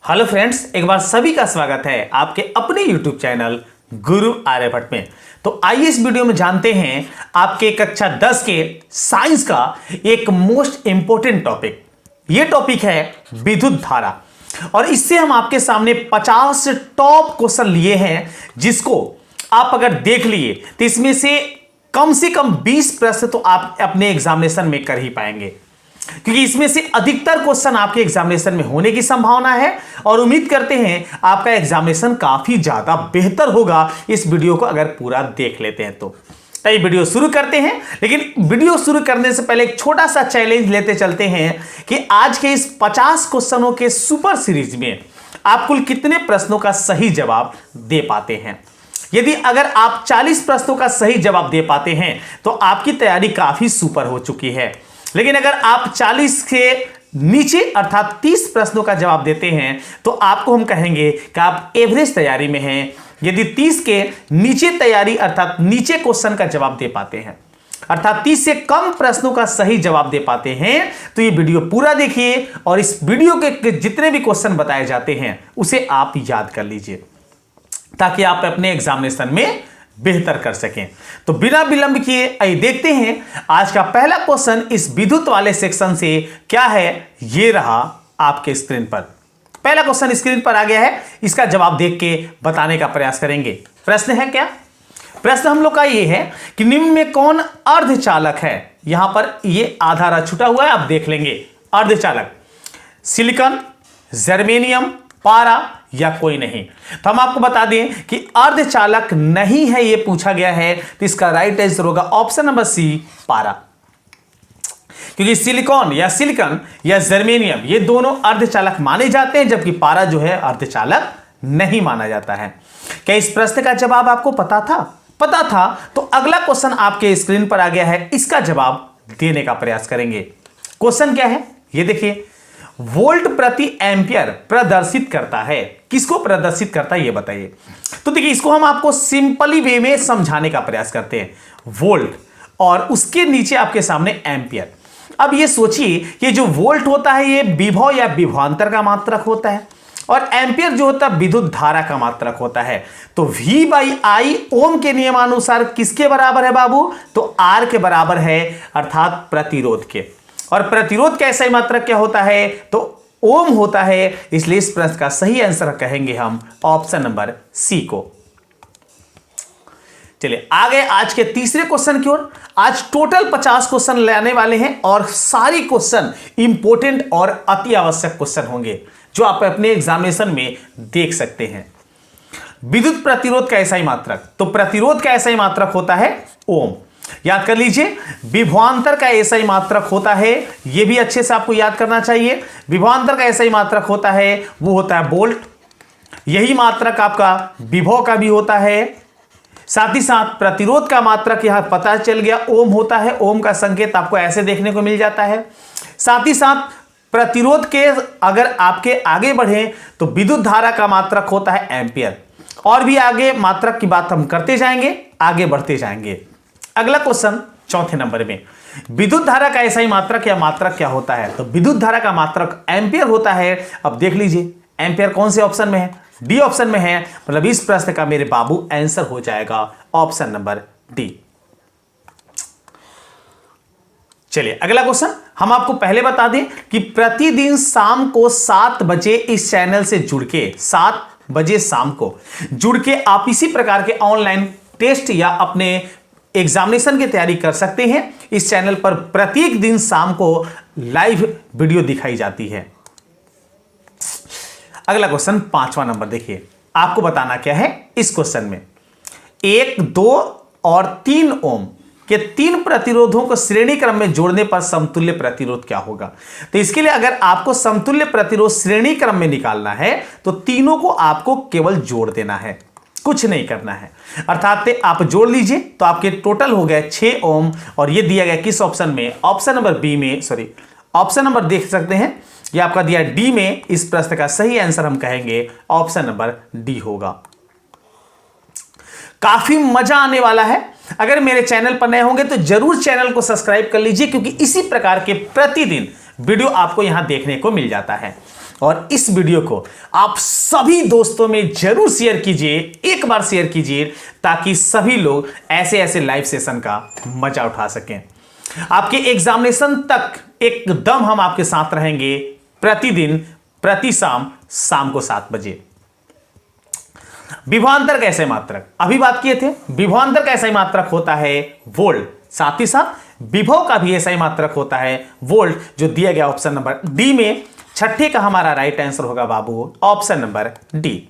Hello friends, एक बार सभी का स्वागत है आपके अपने YouTube चैनल गुरु आर्यभट्ट में। तो आइए इस वीडियो में जानते हैं आपके कक्षा 10 के साइंस का एक मोस्ट इंपोर्टेंट टॉपिक। ये टॉपिक है विद्युत धारा और इससे हम आपके सामने 50 टॉप क्वेश्चन लिए हैं, जिसको आप अगर देख लिए तो इसमें से कम 20 प्रश्न तो आप अपने एग्जामिनेशन में कर ही पाएंगे, क्योंकि इसमें से अधिकतर क्वेश्चन आपके एग्जामिनेशन में होने की संभावना है और उम्मीद करते हैं आपका एग्जामिनेशन काफी ज्यादा बेहतर होगा इस वीडियो को अगर पूरा देख लेते हैं तो। ये वीडियो शुरू करते हैं, लेकिन वीडियो शुरू करने से पहले एक छोटा सा चैलेंज लेते चलते हैं कि आज के इस 50 क्वेश्चनों के सुपर सीरीज में आप कुल कितने प्रश्नों का सही जवाब दे पाते हैं। यदि अगर आप 40 प्रश्नों का सही जवाब दे पाते हैं तो आपकी तैयारी काफी सुपर हो चुकी है, लेकिन अगर आप 40 के नीचे अर्थात 30 प्रश्नों का जवाब देते हैं तो आपको हम कहेंगे कि आप एवरेज तैयारी में हैं। यदि 30 के नीचे तैयारी अर्थात नीचे क्वेश्चन का जवाब दे पाते हैं, अर्थात 30 से कम प्रश्नों का सही जवाब दे पाते हैं, तो ये वीडियो पूरा देखिए और इस वीडियो के जितने भी क्वेश्चन बताए जाते हैं उसे आप याद कर लीजिए, ताकि आप अपने एग्जामिनेशन में बेहतर कर सकें। तो बिना विलंब किए आइए देखते हैं आज का पहला क्वेश्चन इस विद्युत वाले सेक्शन से क्या है। ये रहा आपके स्क्रीन पर, पहला क्वेश्चन स्क्रीन पर आ गया है, इसका जवाब देख के बताने का प्रयास करेंगे। प्रश्न है क्या? प्रश्न हम लोग का ये है कि निम्न में कौन अर्धचालक है। यहां पर ये आधा छुटा हुआ है, आप देख लेंगे। अर्धचालक सिलिकॉन, जर्मेनियम, पारा या कोई नहीं। तो हम आपको बता दें कि अर्धचालक नहीं है, यह पूछा गया है, तो इसका राइट आंसर होगा ऑप्शन नंबर सी, पारा। क्योंकि सिलिकॉन या जर्मेनियम ये दोनों अर्धचालक माने जाते हैं, जबकि पारा जो है अर्धचालक नहीं माना जाता है। क्या इस प्रश्न का जवाब आपको पता था? पता था तो अगला क्वेश्चन आपके स्क्रीन पर आ गया है, इसका जवाब देने का प्रयास करेंगे। क्वेश्चन क्या है ये देखिए, वोल्ट प्रति एम्पियर प्रदर्शित करता है। किसको प्रदर्शित करता है ये बताइए। तो देखिए, इसको हम आपको सिंपली वे में समझाने का प्रयास करते हैं। वोल्ट और उसके नीचे आपके सामने एम्पियर। अब ये सोचिए कि जो वोल्ट होता है ये विभव या विभवांतर का मात्रक होता है, और एम्पियर जो होता है विद्युत धारा का मात्रक होता है। तो V/I ओम के नियमानुसार किसके बराबर है बाबू? तो R के बराबर है, अर्थात प्रतिरोध के। और प्रतिरोध का ऐसा ही मात्रक क्या होता है? तो ओम होता है। इसलिए इस प्रश्न का सही आंसर कहेंगे हम ऑप्शन नंबर सी को। चलिए आगे आज के तीसरे क्वेश्चन की ओर। आज टोटल 50 क्वेश्चन लाने वाले हैं और सारी क्वेश्चन इंपॉर्टेंट और अति आवश्यक क्वेश्चन होंगे, जो आप अपने एग्जामिनेशन में देख सकते हैं। विद्युत प्रतिरोध का ऐसा ही मात्रक, तो प्रतिरोध का ऐसा ही मात्रक होता है ओम। याद कर लीजिए। विभवांतर का ऐसा ही मात्रक होता है, यह भी अच्छे से आपको याद करना चाहिए। विभवांतर का ऐसा ही मात्रक होता है, वो होता है वोल्ट। यही मात्रक आपका विभव का भी होता है। साथ ही साथ प्रतिरोध का मात्रक यहां पता चल गया, ओम होता है। ओम का संकेत आपको ऐसे देखने को मिल जाता है। साथ ही साथ प्रतिरोध के अगर आपके आगे बढ़े तो विद्युत धारा का मात्रक होता है एम्पियर। और भी आगे मात्रक की बात हम करते जाएंगे, आगे बढ़ते जाएंगे। अगला क्वेश्चन चौथे नंबर में, विद्युत धारा का ऐसा ही मात्रक या मात्रक क्या होता है? तो विद्युत धारा का मात्रक एम्पियर होता है। अब देख लीजिए एम्पियर कौन से ऑप्शन में है? डी ऑप्शन में है। मतलब इस प्रश्न का मेरे बाबू आंसर हो जाएगा ऑप्शन नंबर डी। चलिए अगला क्वेश्चन हम आपको पहले बता दें कि प्रतिदिन शाम को 7 बजे इस चैनल से जुड़ के 7 बजे शाम को जुड़ के आप इसी प्रकार के ऑनलाइन टेस्ट या अपने एग्जामिनेशन की तैयारी कर सकते हैं। इस चैनल पर प्रत्येक दिन शाम को लाइव वीडियो दिखाई जाती है। अगला क्वेश्चन 5वां नंबर देखिए, आपको बताना क्या है इस क्वेश्चन में। 1, 2 और 3 ओम के 3 प्रतिरोधों को श्रेणी क्रम में जोड़ने पर समतुल्य प्रतिरोध क्या होगा? तो इसके लिए अगर आपको समतुल्य प्रतिरोध श्रेणी क्रम में निकालना है तो तीनों को आपको केवल जोड़ देना है, कुछ नहीं करना है। अर्थात आप जोड़ लीजिए तो आपके टोटल हो गए 6 ओम। और ये दिया गया किस ऑप्शन में? ऑप्शन नंबर बी में, सॉरी ऑप्शन नंबर देख सकते हैं, ये आपका दिया डी में। इस प्रश्न का सही आंसर हम कहेंगे ऑप्शन नंबर डी होगा। काफी मजा आने वाला है। अगर मेरे चैनल पर नए होंगे तो जरूर चैनल को सब्सक्राइब कर लीजिए, क्योंकि इसी प्रकार के प्रतिदिन वीडियो आपको यहां देखने को मिल जाता है। और इस वीडियो को आप सभी दोस्तों में जरूर शेयर कीजिए, एक बार शेयर कीजिए, ताकि सभी लोग ऐसे ऐसे लाइव सेशन का मजा उठा सकें। आपके एग्जामिनेशन तक एकदम हम आपके साथ रहेंगे, प्रतिदिन प्रति शाम को 7 बजे। विभवांतर का एसआई मात्रक अभी बात किए थे। विभवांतर का एसआई मात्रक होता है वोल्ट, साथ ही साथ विभव का भी एसआई मात्रक होता है वोल्ट, जो दिया गया ऑप्शन नंबर डी में। छठे का हमारा राइट आंसर होगा बाबू ऑप्शन नंबर डी।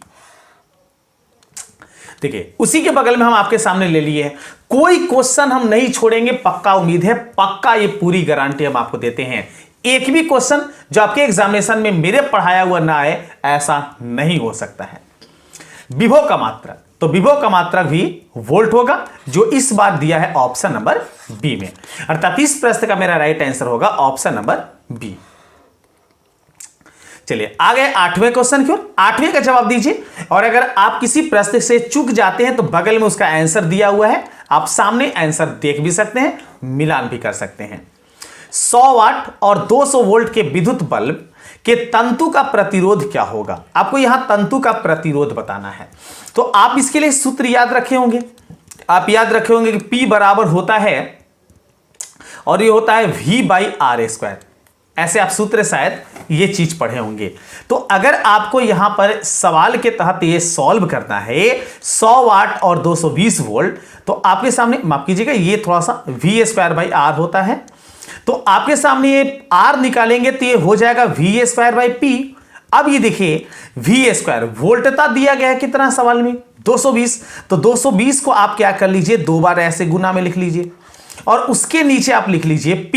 देखिए, उसी के बगल में हम आपके सामने ले लिए हैं। कोई क्वेश्चन हम नहीं छोड़ेंगे, पक्का उम्मीद है, पक्का ये पूरी गारंटी हम आपको देते हैं। एक भी क्वेश्चन जो आपके एग्जामिनेशन में मेरे पढ़ाया हुआ ना आए, ऐसा नहीं हो सकता है। विभव का मात्रक, तो विभव का मात्रक भी वोल्ट होगा, जो इस बार दिया है ऑप्शन नंबर बी में। अर्थात इस प्रश्न का मेरा राइट आंसर होगा ऑप्शन नंबर बी। चलिए आगे 8वें क्वेश्चन की ओर। 8वें का जवाब दीजिए, और अगर आप किसी प्रश्न से चूक जाते हैं तो बगल में उसका आंसर दिया हुआ है, आप सामने आंसर देख भी सकते हैं, मिलान भी कर सकते हैं। 100 वाट और 200 वोल्ट के विद्युत बल्ब के तंतु का प्रतिरोध क्या होगा? आपको यहां तंतु का प्रतिरोध बताना है। तो आप इसके लिए सूत्र याद रखे होंगे। आप याद रखे होंगे कि P बराबर होता है, और ये होता है V/R²। ऐसे आप सूत्र शायद ये चीज पढ़े होंगे। तो अगर आपको यहां पर सवाल के तहत ये सॉल्व करना है 100 वाट और 220 वोल्ट, तो आपके सामने, माफ कीजिएगा, ये थोड़ा सा V²/R होता है। तो आपके सामने ये R निकालेंगे तो ये हो जाएगा V²/P। अब ये देखिए, V² वोल्टता दिया गया है कितना सवाल में 220, तो 220 को आप क्या कर लीजिए, 2 बार ऐसे गुना में लिख लीजिए, और उसके नीचे आप लिख लीजिए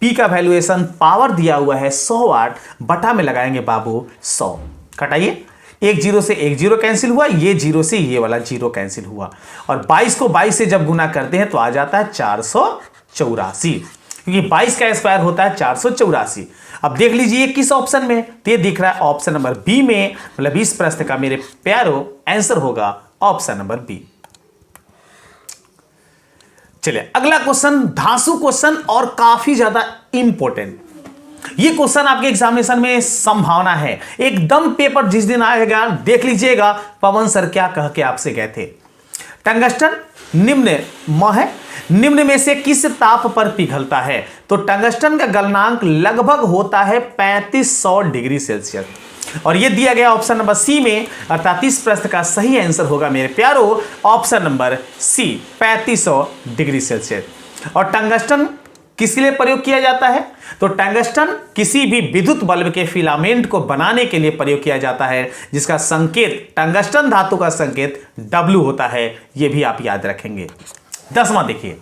P का वैल्यूएशन पावर दिया हुआ है 100 वाट, बटा में लगाएंगे बाबू 100। कटाइए, एक 0 से एक 0 कैंसिल हुआ, ये 0 से ये वाला 0 कैंसिल हुआ, और 22 को 22 से जब गुना करते हैं तो आ जाता है 484, क्योंकि 22 का स्क्वायर होता है 484। अब देख लीजिए किस ऑप्शन में, तो ये दिख रहा है ऑप्शन नंबर बी में, मतलब इस प्रश्न का मेरे प्यारो आंसर होगा ऑप्शन नंबर बी। चलिए अगला क्वेश्चन, धांसू क्वेश्चन और काफी ज्यादा इंपॉर्टेंट। ये क्वेश्चन आपके एग्जामिनेशन में संभावना है एकदम। पेपर जिस दिन आएगा देख लीजिएगा पवन सर क्या कह के आपसे गए थे। टंगस्टन निम्न में से किस ताप पर पिघलता है? तो टंगस्टन का गलनांक लगभग होता है 3500 डिग्री सेल्सियस, और यह दिया गया ऑप्शन नंबर सी में। अर्थात इस प्रश्न का सही आंसर होगा मेरे प्यारो option number C, 3500 degree Celsius. और टंगस्टन किसके लिए प्रयोग किया जाता है? तो टंगस्टन किसी भी विद्युत बल्ब के फिलामेंट को बनाने के लिए प्रयोग किया जाता है, जिसका संकेत, टंगस्टन धातु का संकेत W होता है। यह भी आप याद रखेंगे। 10वां देखिए,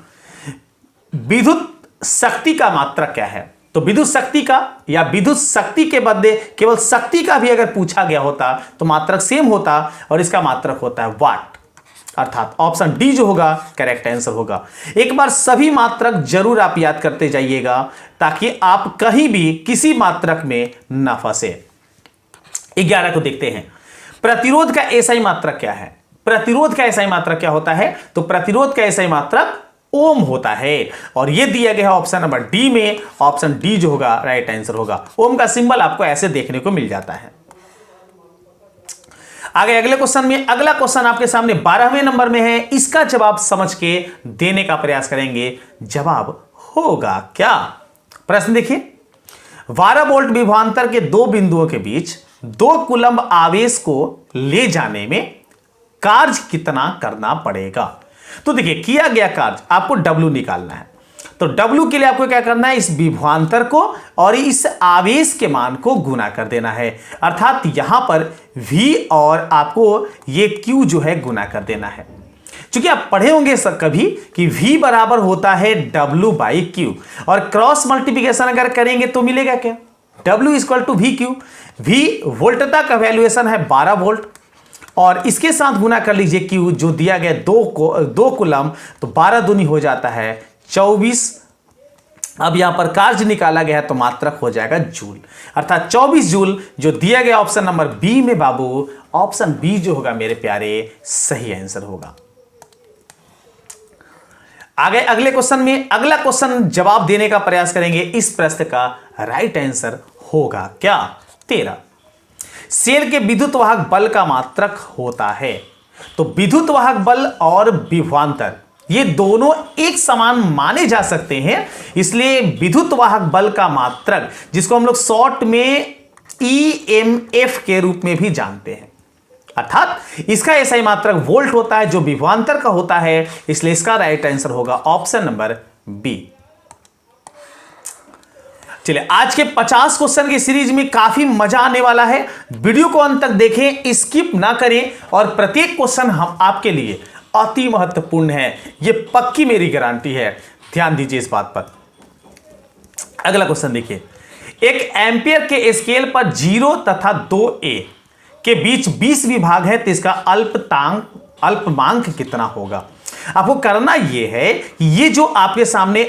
विद्युत शक्ति का मात्रक क्या है? तो विद्युत शक्ति का, या विद्युत शक्ति के बदले केवल शक्ति का भी अगर पूछा गया होता तो मात्रक सेम होता, और इसका मात्रक होता है वाट। अर्थात ऑप्शन डी जो होगा करेक्ट आंसर होगा। एक बार सभी मात्रक जरूर आप याद करते जाइएगा, ताकि आप कहीं भी किसी मात्रक में न फंसे। 11 को देखते हैं, प्रतिरोध का एसआई मात्रक क्या है? प्रतिरोध का एसआई मात्रक क्या होता है? तो प्रतिरोध का एसआई मात्रक ओम होता है, और यह दिया गया है ऑप्शन नंबर डी में। ऑप्शन डी जो होगा राइट आंसर होगा। ओम का सिंबल आपको ऐसे देखने को मिल जाता है। आगे अगले क्वेश्चन में, अगला क्वेश्चन आपके सामने 12वें नंबर में है। इसका जवाब समझ के देने का प्रयास करेंगे। जवाब होगा क्या? प्रश्न देखिए, 12 वोल्ट विभवांतर के दो बिंदुओं के बीच 2 कूलम्ब आवेश को ले जाने में कार्य कितना करना पड़ेगा? तो देखिए, किया गया कार्य आपको W निकालना है। तो W के लिए आपको क्या करना है? इस विभवांतर को और इस आवेश के मान को गुना कर देना है। अर्थात यहां पर V और आपको ये Q जो है गुना कर देना है। क्योंकि आप पढ़े होंगे सर कभी कि V बराबर होता है W/Q, और क्रॉस मल्टीप्लिकेशन अगर करेंगे तो मिलेगा क्या? W = VQ। V वोल्टता का वैल्यूएशन है 12 वोल्ट, और इसके साथ गुना कर लीजिए Q जो दिया गया 2 कूलम्ब, तो 12 दूनी हो जाता है 24। अब यहां पर कार्य निकाला गया है तो मात्रक हो जाएगा जूल, अर्थात 24 जूल जो दिया गया ऑप्शन नंबर बी में बाबू। ऑप्शन बी जो होगा मेरे प्यारे सही आंसर होगा। आगे अगले क्वेश्चन में, अगला क्वेश्चन जवाब देने का प्रयास करेंगे। इस प्रश्न का राइट आंसर होगा क्या? 13। सेल के विद्युत वाहक बल का मात्रक होता है। तो विद्युत वाहक बल और विभवांतर ये दोनों एक समान माने जा सकते हैं, इसलिए विद्युत वाहक बल का मात्रक, जिसको हम लोग शॉर्ट में EMF के रूप में भी जानते हैं, अर्थात इसका SI मात्रक वोल्ट होता है जो विभवांतर का होता है, इसलिए इसका राइट आंसर होगा ऑप्शन नंबर बी। चलिए, आज के 50 क्वेश्चन की सीरीज में काफी मजा आने वाला है। वीडियो को अंत तक देखें, स्किप ना करें, और प्रत्येक क्वेश्चन हम आपके लिए अति महत्वपूर्ण है, यह पक्की मेरी गारंटी है। ध्यान दीजिए इस बात पर। अगला क्वेश्चन देखिए, एक एम्पियर के स्केल पर 0 तथा 2A के बीच 20 विभाग है, तो इसका अल्पमांक कितना होगा। आपको करना यह है कि ये जो आपके सामने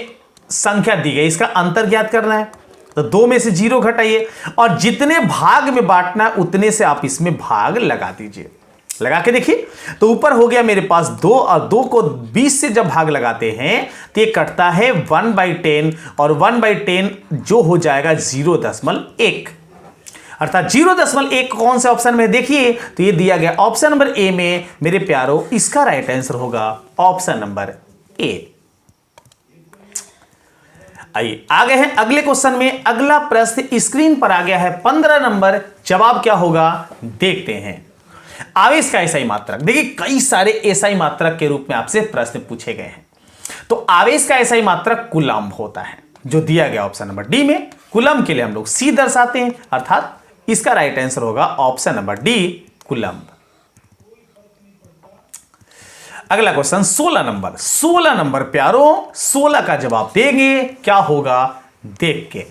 संख्या दी गई, इसका अंतर ज्ञात करना है। तो 2 में से 0 घटाइए और जितने भाग में बांटना है उतने से आप इसमें भाग लगा दीजिए। लगा के देखिए, तो ऊपर हो गया मेरे पास 2, और 2 को 20 से जब भाग लगाते हैं तो ये कटता है 1/10, और 1/10 जो हो जाएगा 0.1, अर्थात 0.1 कौन से ऑप्शन में देखिए, तो ये दिया गया ऑप्शन नंबर ए में मेरे प्यारो। इसका राइट आंसर होगा ऑप्शन नंबर ए। आइए आगे हैं अगले क्वेश्चन में। अगला प्रश्न स्क्रीन पर आ गया है, 15 नंबर। जवाब क्या होगा देखते हैं। आवेश का SI मात्रक, देखिए कई सारे SI मात्रक के रूप में आपसे प्रश्न पूछे गए हैं। तो आवेश का SI मात्रक कूलम्ब होता है, जो दिया गया ऑप्शन नंबर डी में। कूलम्ब के लिए हम लोग C दर्शाते हैं, अर्थात इसका राइट आंसर होगा ऑप्शन नंबर डी, कूलम्ब। अगला क्वेश्चन 16 नंबर प्यारो। 16 का जवाब देंगे, क्या होगा देख के।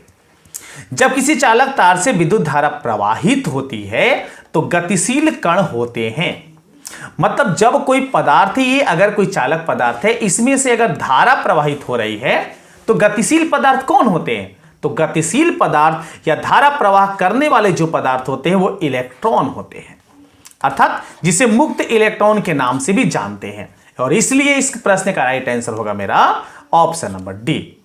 जब किसी चालक तार से विद्युत धारा प्रवाहित होती है तो गतिशील कण होते हैं। मतलब जब कोई पदार्थ, ये अगर कोई चालक पदार्थ है, इसमें से अगर धारा प्रवाहित हो रही है तो गतिशील पदार्थ कौन होते हैं। तो गतिशील पदार्थ या धारा प्रवाह करने वाले जो पदार्थ होते हैं वो इलेक्ट्रॉन होते हैं, अर्थात जिसे मुक्त इलेक्ट्रॉन के नाम से भी जानते हैं, और इसलिए इस प्रश्न का राइट आंसर होगा मेरा ऑप्शन नंबर डी।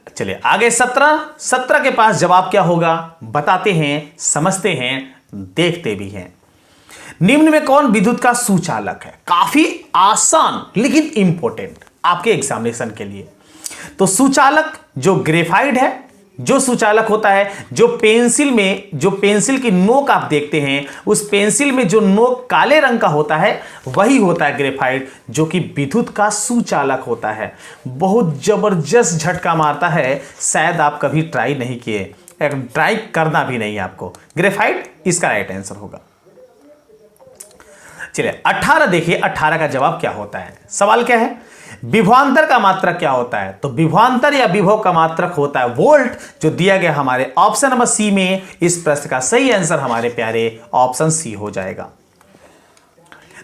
चलिए आगे 17 के पास जवाब क्या होगा बताते हैं, समझते हैं, देखते भी हैं। निम्न में कौन विद्युत का सुचालक है। काफी आसान लेकिन इंपॉर्टेंट आपके एग्जामिनेशन के लिए। तो सुचालक जो ग्रेफाइट है, जो सुचालक होता है, जो पेंसिल की नोक आप देखते हैं, उस पेंसिल में जो नोक काले रंग का होता है वही होता है ग्रेफाइट, जो कि विद्युत का सुचालक होता है। बहुत जबरदस्त झटका मारता है, शायद आप कभी ट्राई नहीं किए, ट्राई करना भी नहीं है आपको। ग्रेफाइट इसका राइट आंसर होगा। चलिए 18 देखिए, 18 का जवाब क्या होता है। सवाल क्या है, विभवांतर का मात्रक क्या होता है। तो विभवांतर या विभव का मात्रक होता है वोल्ट, जो दिया गया हमारे ऑप्शन नंबर सी में। इस प्रश्न का सही आंसर हमारे प्यारे ऑप्शन सी हो जाएगा।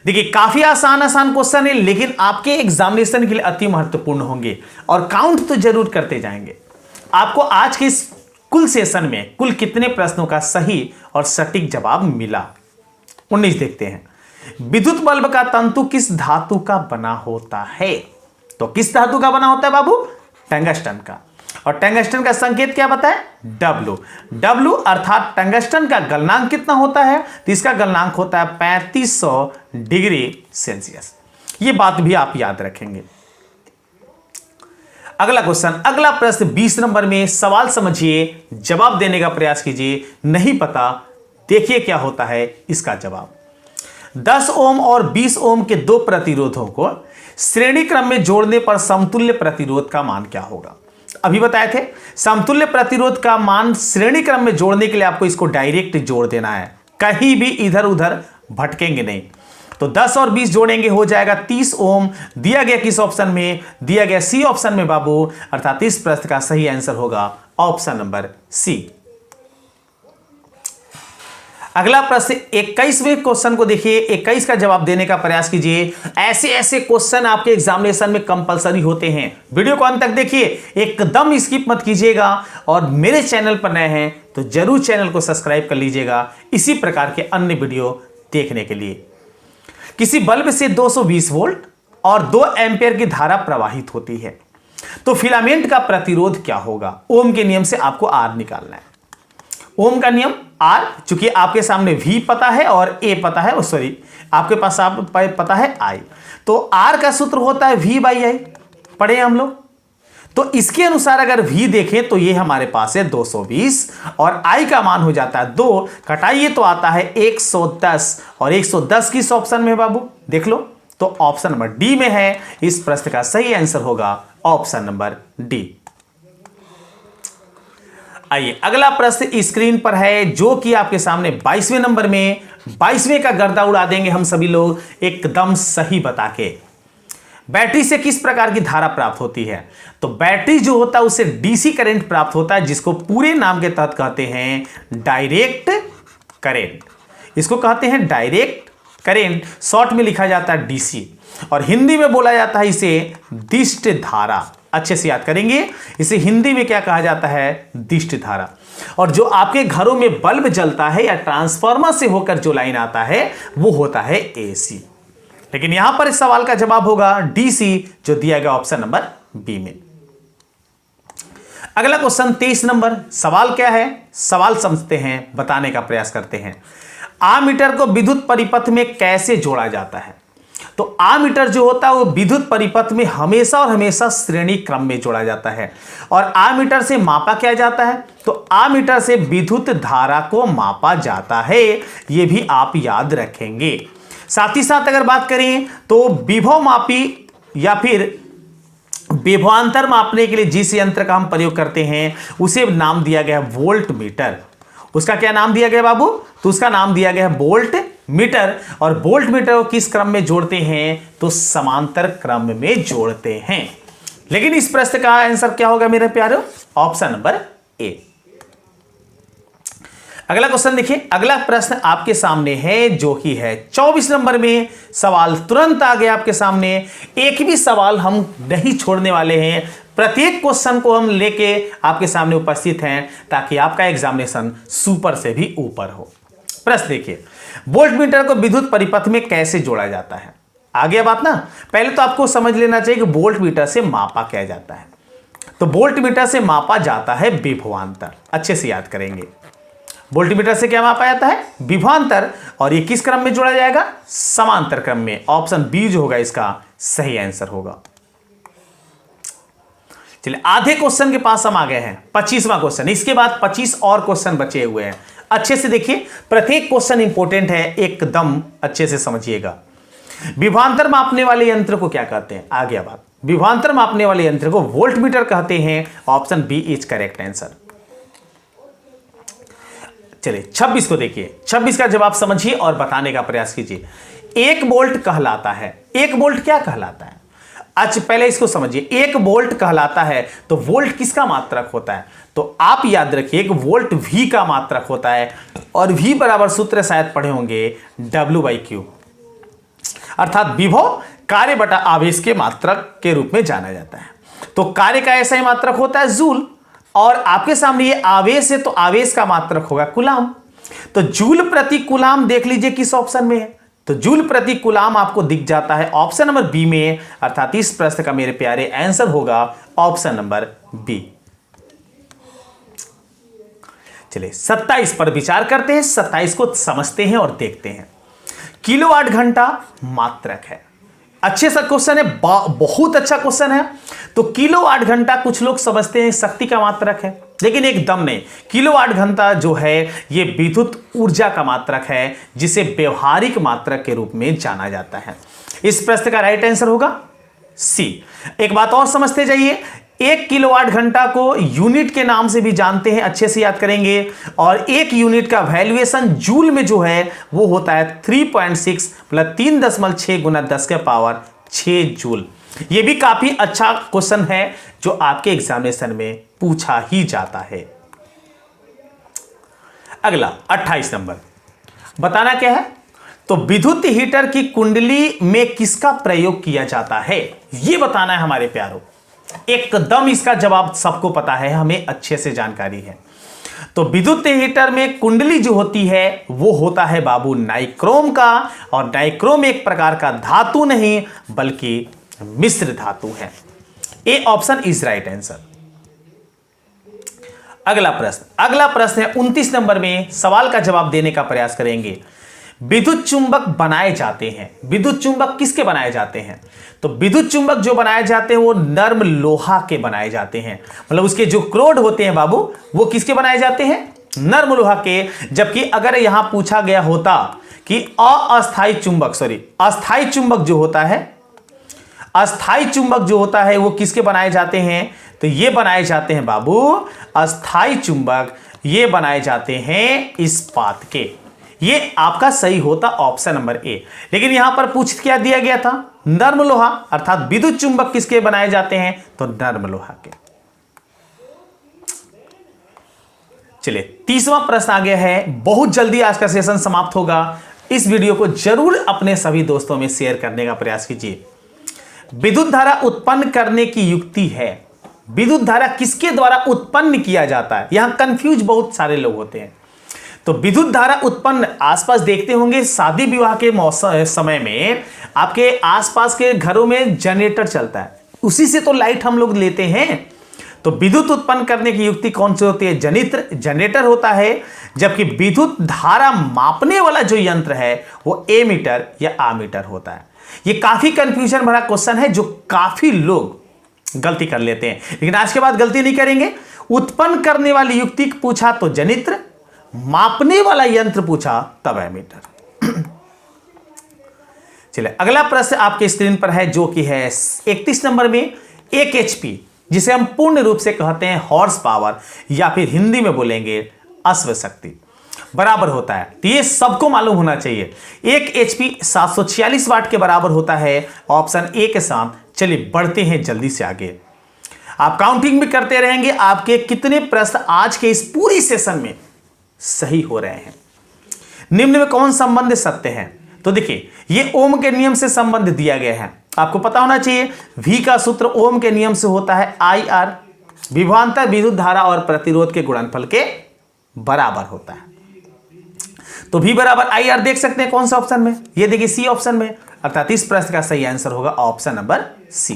देखिए काफी आसान क्वेश्चन है, लेकिन आपके एग्जामिनेशन के लिए अति महत्वपूर्ण होंगे, और काउंट तो जरूर करते जाएंगे। आपको आज के इस कुल सेशन में कुल कितने प्रश्नों का सही और सटीक जवाब मिला। 19 देखते हैं। विद्युत बल्ब का तंतु किस धातु का बना होता है। तो किस धातु का बना होता है बाबू, टंगस्टन का। और टंगस्टन का संकेत क्या बताए, W अर्थात टंगस्टन का गलनांक कितना होता है। तो इसका गलनांक होता है 3500 डिग्री सेल्सियस। ये बात भी आप याद रखेंगे। अगला क्वेश्चन, अगला प्रश्न 20 नंबर में। सवाल समझिए, जवाब देने का प्रयास कीजिए। नहीं पता देखिए क्या होता है इसका जवाब। 10 ओम और 20 ओम के दो प्रतिरोधों को श्रेणी क्रम में जोड़ने पर समतुल्य प्रतिरोध का मान क्या होगा। अभी बताए थे, समतुल्य प्रतिरोध का मान श्रेणी क्रम में जोड़ने के लिए आपको इसको डायरेक्ट जोड़ देना है, कहीं भी इधर उधर भटकेंगे नहीं। तो 10 और 20 जोड़ेंगे, हो जाएगा 30 ओम। दिया गया किस ऑप्शन में, दिया गया सी ऑप्शन में बाबू, अर्थात इस प्रश्न का सही आंसर होगा ऑप्शन नंबर सी। अगला प्रश्न 21वें क्वेश्चन को देखिए, 21 का जवाब देने का प्रयास कीजिए। ऐसे क्वेश्चन आपके एग्जामिनेशन में कंपलसरी होते हैं। वीडियो को अंत तक देखिए, एकदम स्किप मत कीजिएगा, और मेरे चैनल पर नए हैं तो जरूर चैनल को सब्सक्राइब कर लीजिएगा इसी प्रकार के अन्य वीडियो देखने के लिए। किसी बल्ब से 220 वोल्ट और 2 एम्पियर की धारा प्रवाहित होती है, तो फिलामेंट का प्रतिरोध क्या होगा। ओम के नियम से आपको आर निकालना है। ओम का नियम आर, चूंकि आपके सामने वी पता है और ए पता है, सॉरी आपके पास आप पता है आई, तो आर का सूत्र होता है वी बाई आई, पढ़े हम लोग। तो इसके अनुसार अगर v देखें तो ये हमारे पास है 220 और i का मान हो जाता है 2, घटाइए तो आता है 110 और 110 किस ऑप्शन में है बाबू, देख लो, तो ऑप्शन नंबर डी में है। इस प्रश्न का सही आंसर होगा ऑप्शन नंबर डी। आइए अगला प्रश्न स्क्रीन पर है जो कि आपके सामने 22वें नंबर में, 22वें का गर्दा उड़ा देंगे हम सभी लोग एकदम सही बता के। बैटरी से किस प्रकार की धारा प्राप्त होती है, तो बैटरी जो होता है उससे डीसी करंट प्राप्त होता है, जिसको पूरे नाम के तहत कहते हैं डायरेक्ट करंट। इसको कहते हैं डायरेक्ट करंट, शॉर्ट में लिखा जाता है डीसी, और हिंदी में बोला जाता है इसे दिष्ट धारा। अच्छे से याद करेंगे, इसे हिंदी में क्या कहा जाता है, दिष्ट धारा। और जो आपके घरों में बल्ब जलता है या ट्रांसफार्मर से होकर जो लाइन आता है वो होता है एसी। लेकिन यहां पर इस सवाल का जवाब होगा डीसी, जो दिया गया ऑप्शन नंबर बी में। अगला क्वेश्चन 23 नंबर, सवाल क्या है, सवाल समझते हैं, बताने का प्रयास करते हैं। आमीटर को विद्युत परिपथ में कैसे जोड़ा जाता है, तो आमीटर जो होता है वो विद्युत परिपथ में हमेशा और हमेशा श्रेणी क्रम में जोड़ा जाता है। और आमीटर से मापा क्या जाता है, तो आमीटर से विद्युत धारा को मापा जाता है, यह भी आप याद रखेंगे। साथ ही साथ अगर बात करें तो विभव मापी या फिर विभवांतर मापने के लिए जिस यंत्र का हम प्रयोग करते हैं उसे नाम दिया गया है वोल्ट मीटर। उसका क्या नाम दिया गया बाबू, तो उसका नाम दिया गया है वोल्ट मीटर। और वोल्ट मीटर को किस क्रम में जोड़ते हैं, तो समांतर क्रम में जोड़ते हैं। लेकिन इस प्रश्न का आंसर क्या होगा मेरे प्यारे, ऑप्शन नंबर ए। अगला क्वेश्चन देखिए, अगला प्रश्न आपके सामने है जो कि है 24 नंबर में। सवाल तुरंत आ गया आपके सामने, एक भी सवाल हम नहीं छोड़ने वाले हैं, प्रत्येक क्वेश्चन को हम लेके आपके सामने उपस्थित हैं ताकि आपका एग्जामिनेशन सुपर से भी ऊपर हो। प्रश्न देखिए, वोल्ट मीटर को विद्युत परिपथ में कैसे जोड़ा जाता है। आ गया बात ना, पहले तो आपको समझ लेना चाहिए कि वोल्ट मीटर से मापा क्या जाता है, तो वोल्ट मीटर से मापा जाता है विभवांतर। अच्छे से याद करेंगे, वोल्टमीटर से क्या मापा जाता है, विभवांतर, और ये किस क्रम में जोड़ा जाएगा, समांतर क्रम में। ऑप्शन बी जो होगा इसका सही आंसर होगा। चलिए आधे क्वेश्चन के पास हम आ गए हैं, 25वां क्वेश्चन, इसके बाद 25 और क्वेश्चन बचे हुए हैं। अच्छे से देखिए, प्रत्येक क्वेश्चन इंपॉर्टेंट है, एकदम अच्छे से समझिएगा। विभवांतर मापने वाले यंत्र को क्या कहते हैं, आ गया बात, विभवांतर मापने वाले यंत्र को वोल्टमीटर कहते हैं। Option B is correct answer. चलिए 26 को देखिए, 26 का जवाब समझिए और बताने का प्रयास कीजिए। एक वोल्ट कहलाता है, एक वोल्ट क्या कहलाता है, अच्छा पहले इसको समझिए। एक वोल्ट कहलाता है तो वोल्ट किसका मात्रक होता है, तो आप याद रखिए एक वोल्ट V का मात्रक होता है, और V बराबर सूत्र शायद पढ़े होंगे W/Q, अर्थात विभव कार्य बटा आवेश के मात्रक के रूप में जाना जाता है। तो कार्य का ऐसा ही मात्रक होता है जूल, और आपके सामने ये आवेश है तो आवेश का मात्रक होगा कूलाम। तो जूल प्रति कूलाम देख लीजिए किस ऑप्शन में है, तो जूल प्रति कूलाम आपको दिख जाता है ऑप्शन नंबर बी में, अर्थात इस प्रश्न का मेरे प्यारे आंसर होगा ऑप्शन नंबर बी। चलिए 27 पर विचार करते हैं, 27 को समझते हैं और देखते हैं। किलोवाट घंटा मात्रक है, अच्छे सा क्वेश्चन है, बहुत अच्छा क्वेश्चन है। तो किलोवाट घंटा कुछ लोग समझते हैं शक्ति का मात्रक है, लेकिन एकदम नहीं। किलोवाट घंटा जो है ये विद्युत ऊर्जा का मात्रक है, जिसे व्यवहारिक मात्रक के रूप में जाना जाता है। इस प्रश्न का राइट आंसर होगा सी। एक बात और समझते जाइए, 1 किलोवाट घंटा को यूनिट के नाम से भी जानते हैं, अच्छे से याद करेंगे। और 1 यूनिट का वैल्यूएशन जूल में जो है वो होता है 3.6 प्लस 3.6 गुना 10 के पावर 6 जूल। ये भी काफी अच्छा क्वेश्चन है जो आपके एग्जामिनेशन में पूछा ही जाता है। अगला 28 नंबर, बताना क्या है, तो विद्युत हीटर की कुंडली में किसका प्रयोग किया जाता है, यह बताना है हमारे प्यारों। एकदम इसका जवाब सबको पता है, हमें अच्छे से जानकारी है। तो विद्युत हीटर में कुंडली जो होती है वो होता है बाबू नाइक्रोम का, और नाइक्रोम एक प्रकार का धातु नहीं बल्कि मिश्र धातु है। A option is right answer. अगला प्रश्न है 29 नंबर में। सवाल का जवाब देने का प्रयास करेंगे। विद्युत चुंबक बनाए जाते हैं, विद्युत चुंबक किसके बनाए जाते हैं? तो विद्युत चुंबक जो बनाए जाते हैं वो नर्म लोहा के बनाए जाते हैं। मतलब उसके जो क्रोड होते हैं बाबू, वो किसके बनाए जाते हैं? नर्म लोहा के। जबकि अगर यहां पूछा गया होता कि अस्थायी चुंबक, अस्थायी चुंबक जो होता है, अस्थायी चुंबक जो होता है वो किसके बनाए जाते हैं? तो ये बनाए जाते हैं बाबू, अस्थायी चुंबक ये बनाए जाते हैं इस्पात के। ये आपका सही होता ऑप्शन नंबर ए। लेकिन यहां पर पूछ क्या दिया गया था? नर्म लोहा, अर्थात विद्युत चुंबक किसके बनाए जाते हैं? तो नर्म लोहा के। चलिए 30वां प्रश्न आ गया है। बहुत जल्दी आज का सेशन समाप्त होगा। इस वीडियो को जरूर अपने सभी दोस्तों में शेयर करने का प्रयास कीजिए। विद्युत धारा उत्पन्न करने की युक्ति है। विद्युत धारा किसके द्वारा उत्पन्न किया जाता है? यहां कंफ्यूज बहुत सारे लोग होते हैं। तो विद्युत धारा उत्पन्न आसपास देखते होंगे, शादी विवाह के समय में आपके आसपास के घरों में जनरेटर चलता है, उसी से तो लाइट हम लोग लेते हैं। तो विद्युत उत्पन्न करने की युक्ति कौन सी होती है? जनरेटर होता है। जबकि विद्युत धारा मापने वाला जो यंत्र है वो एमीटर या आमीटर होता है। ये काफी कंफ्यूजन भरा क्वेश्चन है जो काफी लोग गलती कर लेते हैं, लेकिन आज के बाद गलती नहीं करेंगे। उत्पन्न करने वाली युक्ति पूछा तो जनित्र, मापने वाला यंत्र पूछा तब एमीटर। चलिए अगला प्रश्न आपके स्क्रीन पर है जो कि है 31 नंबर में। 1 HP जिसे हम पूर्ण रूप से कहते हैं हॉर्स पावर या फिर हिंदी में बोलेंगे अश्व शक्ति, बराबर होता है। तो ये सबको मालूम होना चाहिए। 1 HP 746 वाट के बराबर होता है ऑप्शन ए के साथ। चलिए बढ़ते हैं जल्दी से आगे। आप काउंटिंग भी करते रहेंगे आपके कितने प्रश्न आज के इस पूरी सेशन में सही हो रहे हैं। निम्न में कौन संबंध सत्य है? तो देखिए ये ओम के नियम से संबंध दिया गया है, आपको पता होना चाहिए। V का सूत्र ओम के नियम से होता है IR, विभवांतर विद्युत धारा और प्रतिरोध के गुणनफल के बराबर होता है। तो V बराबर IR देख सकते हैं कौन सा ऑप्शन में? ये देखिए सी ऑप्शन में, अर्थात इस प्रश्न का सही आंसर होगा ऑप्शन नंबर सी।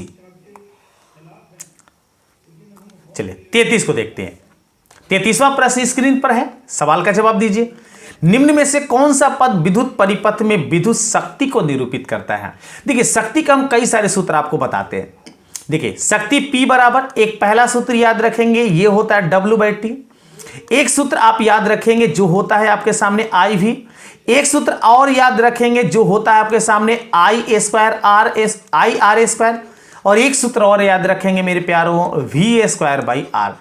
चलिए 33 को देखते हैं। 33वां प्रश्न स्क्रीन पर है, सवाल का जवाब दीजिए। निम्न में से कौन सा पद विद्युत परिपथ में विद्युत शक्ति को निरूपित करता है? देखिए शक्ति का हम कई सारे सूत्र आपको बताते हैं। देखिए शक्ति P बराबर, एक पहला सूत्र याद रखेंगे ये होता है W/T। एक सूत्र आप याद रखेंगे जो होता है आपके सामने IV। एक सूत्र और याद रखेंगे जो होता है आपके सामने I² और एक सूत्र और याद रखेंगे मेरे प्यारों V²/R।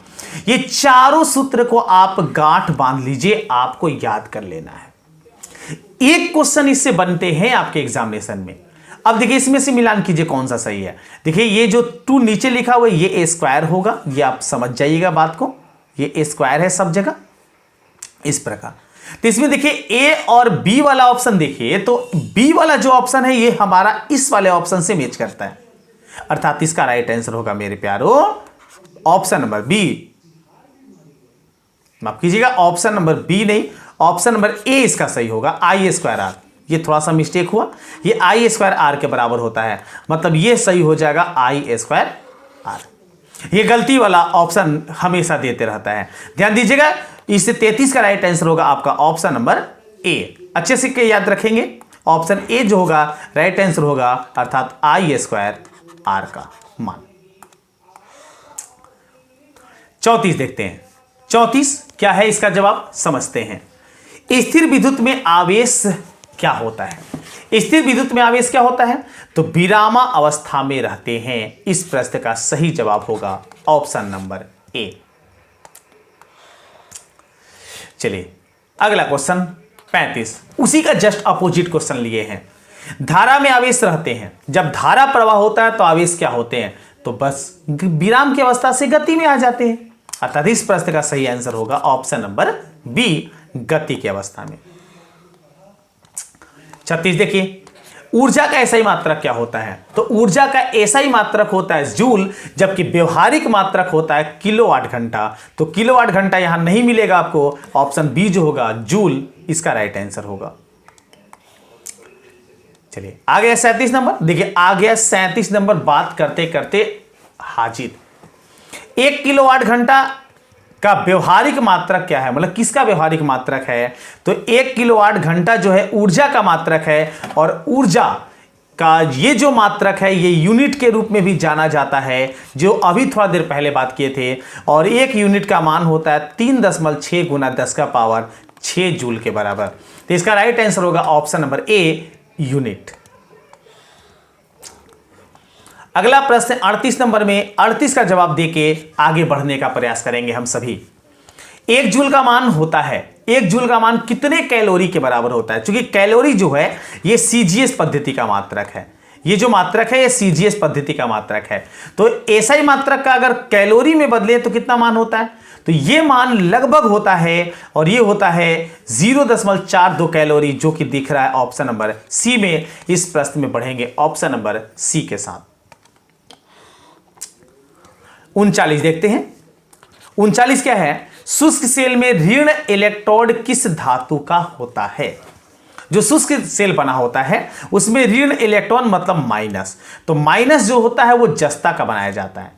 ये चारों सूत्र को आप गांठ बांध लीजिए, आपको याद कर लेना है। एक क्वेश्चन इससे बनते हैं आपके एग्जामिनेशन में। अब देखिए इसमें से मिलान कीजिए कौन सा सही है। देखिए ये जो 2 नीचे लिखा हुआ है ये A² होगा, ये आप समझ जाइएगा बात को, ये A² है सब जगह इस प्रकार। तो इसमें देखिए A और B वाला ऑप्शन देखिए, तो B वाला जो ऑप्शन है ये हमारा इस वाले ऑप्शन से मैच करता है, अर्थात इसका राइट आंसर होगा मेरे प्यारों ऑप्शन नंबर B। माफ कीजिएगा ऑप्शन नंबर B नहीं, ऑप्शन नंबर A इसका सही होगा I²R। ये थोड़ा सा मिस्टेक हुआ, ये I²R के बराबर होता है, मतलब ये सही हो जाएगा I²R। ये गलती वाला ऑप्शन हमेशा देते रहता है, ध्यान दीजिएगा। इससे 33 का राइट आंसर होगा आपका ऑप्शन नंबर A। अच्छे से याद रखेंगे, ऑप्शन A जो होगा राइट आंसर होगा, अर्थात I²R का मान। 34 देखते हैं। 34 क्या है इसका जवाब समझते हैं। स्थिर विद्युत में आवेश क्या होता है? स्थिर विद्युत में आवेश क्या होता है? तो विरामा अवस्था में रहते हैं। इस प्रश्न का सही जवाब होगा ऑप्शन नंबर A। चलिए अगला क्वेश्चन 35, उसी का जस्ट अपोजिट क्वेश्चन लिए हैं। धारा में आवेश रहते हैं, जब धारा प्रवाह होता है तो आवेश क्या होते हैं? तो बस विराम की अवस्था से गति में आ जाते हैं, अर्थात इस प्रश्न का सही आंसर होगा ऑप्शन नंबर B, गति की अवस्था में। 36 देखिए, ऊर्जा का एसआई मात्रक क्या होता है? तो ऊर्जा का एसआई मात्रक होता है जूल, जबकि व्यवहारिक मात्रक होता है किलोवाट घंटा। तो किलोवाट घंटा यहां नहीं मिलेगा आपको, ऑप्शन बी जो होगा जूल इसका राइट आंसर होगा। चलिए आ गया 37 नंबर। देखिए आ गया 37 नंबर, बात करते करते हाजिर। 1 किलोवाट घंटा का व्यवहारिक मात्रक क्या है, मतलब किसका व्यवहारिक मात्रक है, तो 1 किलोवाट घंटा जो है ऊर्जा का मात्रक है, और ऊर्जा का ये जो मात्रक है ये यूनिट के रूप में भी जाना जाता है, जो अभी थोड़ा देर पहले बात किए थे, और एक यूनिट का मान होता है 3.6 गुना 10 का पावर 6 जूल के बराबर। तो इसका राइट आंसर होगा ऑप्शन नंबर ए, यूनिट। अगला प्रश्न 38 नंबर में 38 का जवाब देके आगे बढ़ने का प्रयास करेंगे हम सभी। 1 जूल का मान होता है, 1 जूल का मान कितने कैलोरी के बराबर होता है, क्योंकि कैलोरी जो है ये सीजीएस पद्धति का मात्रक है, ये जो मात्रक है ये सीजीएस पद्धति का मात्रक है। तो एसआई मात्रक का अगर कैलोरी में बदले तो कितना मान होता है, तो ये मान लगभग होता है, और ये होता है 0.42 कैलोरी, जो कि दिख रहा है ऑप्शन नंबर सी में। इस प्रश्न में बढ़ेंगे ऑप्शन नंबर सी के साथ। 39 देखते हैं। 39 क्या है, शुष्क सेल में ऋण इलेक्ट्रोड किस धातु का होता है। जो शुष्क सेल बना होता है उसमें ऋण इलेक्ट्रॉन मतलब माइनस, तो माइनस जो होता है वो जस्ता का बनाया जाता है,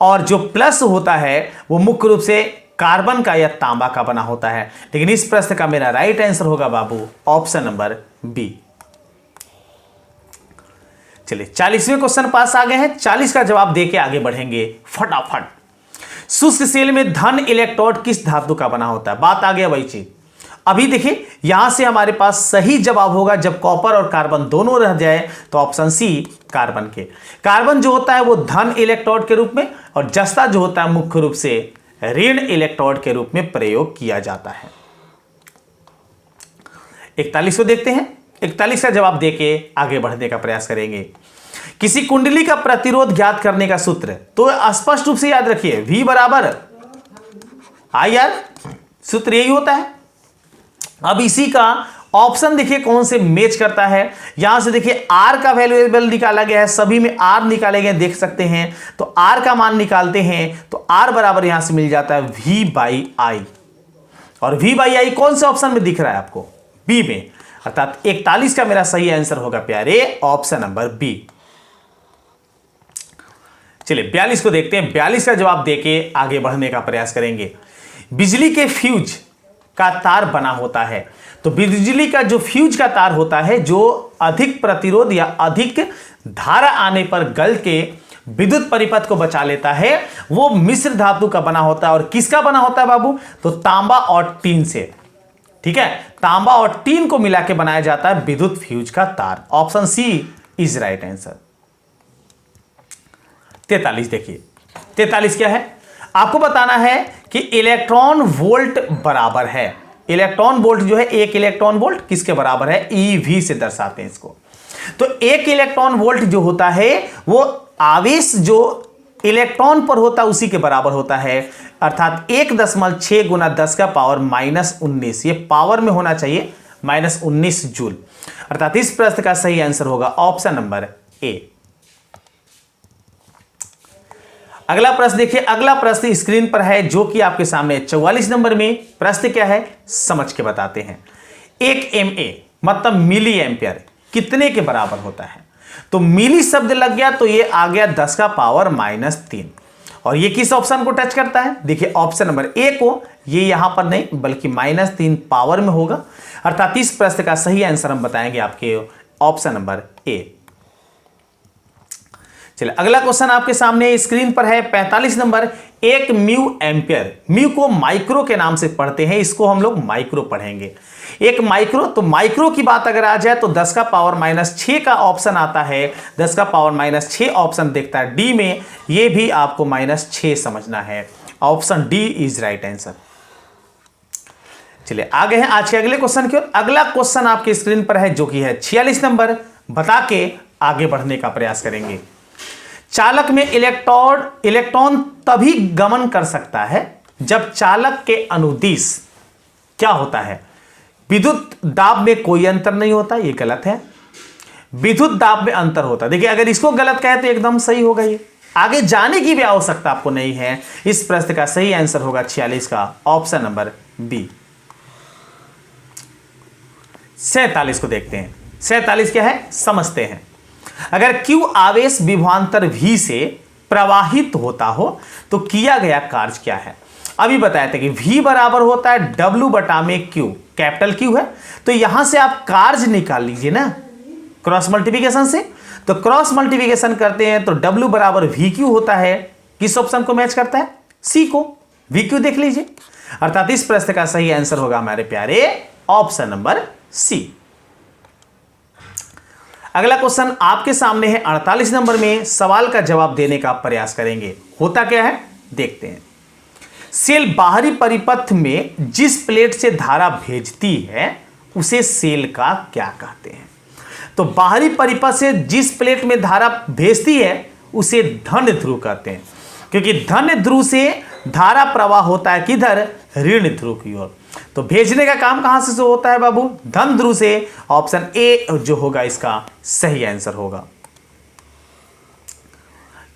और जो प्लस होता है वो मुख्य रूप से कार्बन का या तांबा का बना होता है। लेकिन इस प्रश्न का मेरा राइट आंसर होगा बाबू ऑप्शन नंबर बी। चलिए 40वें क्वेश्चन पास आ गए हैं, 40 का जवाब देके आगे बढ़ेंगे फटाफट। शुष्क सेल में धन इलेक्ट्रोड किस धातु का बना होता है, बात आ गया वही चीज। अभी देखिए यहां से हमारे पास सही जवाब होगा जब कॉपर और कार्बन दोनों रह जाए, तो ऑप्शन सी कार्बन के। कार्बन जो होता है वो धन इलेक्ट्रोड के रूप में, और जस्ता जो होता है मुख्य रूप से ऋण इलेक्ट्रोड के रूप में प्रयोग किया जाता है। 41 को देखते हैं। 41 का जवाब देके आगे बढ़ने का प्रयास करेंगे। किसी कुंडली का प्रतिरोध ज्ञात करने का सूत्र, तो स्पष्ट रूप से याद रखिए V बराबर IR, सूत्र यही होता है। अब इसी का ऑप्शन देखिए कौन से मैच करता है। यहां से देखिए R का वैल्यूएबल निकाला गया है, सभी में R निकाले गए देख सकते हैं, तो R का मान निकालते हैं तो R बराबर यहां से मिल जाता है V/I, और V/I कौन से ऑप्शन में दिख रहा है आपको, बी में, अर्थात 41 का मेरा सही आंसर होगा प्यारे ऑप्शन नंबर बी। चलिए 42 को देखते हैं। 42 का जवाब देके आगे बढ़ने का प्रयास करेंगे। बिजली के फ्यूज का तार बना होता है, तो बिजली का जो फ्यूज का तार होता है जो अधिक प्रतिरोध या अधिक धारा आने पर गल के विद्युत परिपथ को बचा लेता है, वो मिश्र धातु का बना होता है। और किसका बना होता है बाबू, तो तांबा और टीन से। ठीक है, तांबा और टीन को मिला के बनाया जाता है विद्युत फ्यूज का तार। Option C is right answer. 43 देखिए। 43 क्या है, आपको बताना है कि इलेक्ट्रॉन वोल्ट बराबर है। इलेक्ट्रॉन वोल्ट जो है, एक इलेक्ट्रॉन वोल्ट किसके बराबर है, EV से दर्शाते हैं इसको। तो एक इलेक्ट्रॉन वोल्ट जो होता है वो आवेश जो इलेक्ट्रॉन पर होता है उसी के बराबर होता है, अर्थात 1.6 गुना 10 का पावर -19, ये पावर में होना चाहिए, -19 जूल। अर्थात इस प्रश्न का सही आंसर होगा ऑप्शन नंबर ए। अगला प्रश्न देखिए। अगला प्रश्न स्क्रीन पर है जो कि आपके सामने 44 नंबर में। प्रश्न क्या है समझ के बताते हैं। 1 MA मतलब मिली एम्पियर कितने के बराबर होता है, तो मिली शब्द लग गया तो ये आ गया 10 का पावर -3, और ये किस ऑप्शन को टच करता है, देखिए ऑप्शन नंबर ए को। ये यहां पर नहीं बल्कि -3 पावर में होगा, अर्थात इस प्रश्न का सही आंसर हम बताएंगे आपके ऑप्शन नंबर ए। चलिए अगला क्वेश्चन आपके सामने स्क्रीन पर है 45 नंबर। 1 म्यू एम्पियर, म्यू को माइक्रो के नाम से पढ़ते हैं, इसको हम लोग माइक्रो पढ़ेंगे। एक माइक्रो, तो माइक्रो की बात अगर आ जाए तो 10 का पावर -6 का ऑप्शन आता है। 10 का पावर -6 ऑप्शन देखता है डी में, ये भी आपको -6 समझना है। Option D is right answer. चलिए आगे हैं आज के अगले क्वेश्चन की ओर। अगला क्वेश्चन आपके स्क्रीन पर है जो कि है 46 नंबर। बता के आगे बढ़ने का प्रयास करेंगे। चालक में इलेक्ट्रॉन तभी गमन कर सकता है जब चालक के अनुदिश क्या होता है, विद्युत दाब में कोई अंतर नहीं होता, ये गलत है। विद्युत दाब में अंतर होता है, देखिए अगर इसको गलत कहे तो एकदम सही होगा, ये आगे जाने की भी आवश्यकता आपको नहीं है। इस प्रश्न का सही आंसर होगा 46 का ऑप्शन नंबर बी। 47 को देखते हैं। 47 क्या है समझते हैं। अगर Q आवेश विभवांतर V से प्रवाहित होता हो तो किया गया कार्य क्या है। अभी बताया था कि V बराबर होता है W बटा में Q, कैपिटल Q है, तो यहां से आप कार्य निकाल लीजिए ना क्रॉस मल्टीप्लिकेशन से। तो क्रॉस मल्टीप्लिकेशन करते हैं तो W बराबर VQ होता है। किस ऑप्शन को मैच करता है? C को। VQ देख लीजिए, अर्थात इस प्रश्न का सही आंसर होगा हमारे प्यारे ऑप्शन नंबर C। अगला क्वेश्चन आपके सामने है 48 नंबर में, सवाल का जवाब देने का प्रयास करेंगे। होता क्या है देखते हैं। सेल बाहरी परिपथ में जिस प्लेट से धारा भेजती है उसे सेल का क्या कहते हैं? तो बाहरी परिपथ से जिस प्लेट में धारा भेजती है उसे धन ध्रुव कहते हैं, क्योंकि धन ध्रुव से धारा प्रवाह होता है किधर? ऋण ध्रुव की ओर। तो भेजने का काम कहां से होता है बाबू? धन ध्रुव से। ऑप्शन ए जो होगा इसका सही आंसर होगा।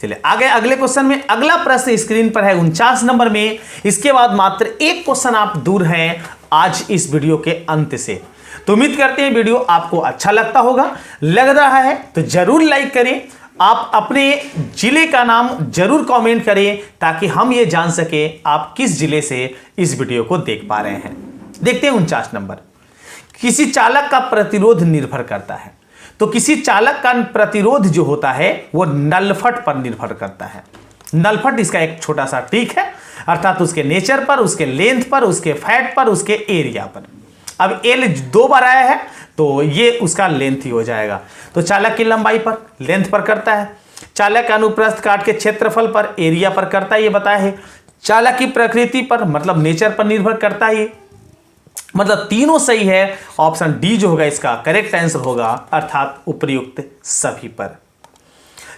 चलिए आगे अगले क्वेश्चन में। अगला प्रश्न स्क्रीन पर है 49 नंबर में। इसके बाद मात्र एक क्वेश्चन आप दूर हैं आज इस वीडियो के अंत से। तो उम्मीद करते हैं वीडियो आपको अच्छा लगता होगा। लग रहा है तो जरूर लाइक करें। आप अपने जिले का नाम जरूर कमेंट करें ताकि हम ये जान सके आप किस जिले से इस वीडियो को देख पा रहे हैं। देखते हैं 49 नंबर। किसी चालक का प्रतिरोध निर्भर करता है। तो किसी चालक का प्रतिरोध जो होता है वो नलफट पर निर्भर करता है। नलफट इसका एक छोटा सा ट्रिक है, अर्थात उसके नेचर पर, उसके लेंथ पर, उसके फैट पर, उसके एरिया पर। अब एल 2 बार आया है तो ये उसका लेंथ ही हो जाएगा। तो चालक की लंबाई पर, लेंथ पर करता है। चालक का अनुप्रस्थ काट के क्षेत्रफल पर, एरिया पर करता है, ये बताया है। चालक की प्रकृति पर मतलब नेचर पर निर्भर करता है। मतलब तीनों सही है। ऑप्शन डी जो होगा इसका करेक्ट आंसर होगा, अर्थात उपयुक्त सभी पर।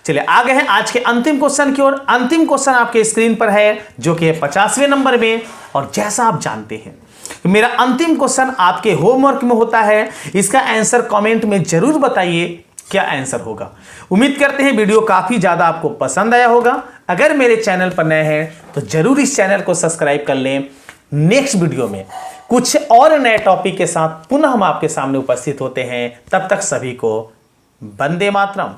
चलिए आगे हैं आज के अंतिम क्वेश्चन की ओर। अंतिम क्वेश्चन आपके स्क्रीन पर है जो कि 50वें नंबर में। और जैसा आप जानते हैं मेरा अंतिम क्वेश्चन आपके होमवर्क में होता है। इसका आंसर कमेंट में जरूर बताइए क्या आंसर होगा। उम्मीद करते हैं वीडियो काफी ज्यादा आपको पसंद आया होगा। अगर मेरे चैनल पर नए हैं तो जरूर इस चैनल को सब्सक्राइब कर लें। नेक्स्ट वीडियो में कुछ और नए टॉपिक के साथ पुनः हम आपके सामने उपस्थित होते हैं। तब तक सभी को वंदे मातरम।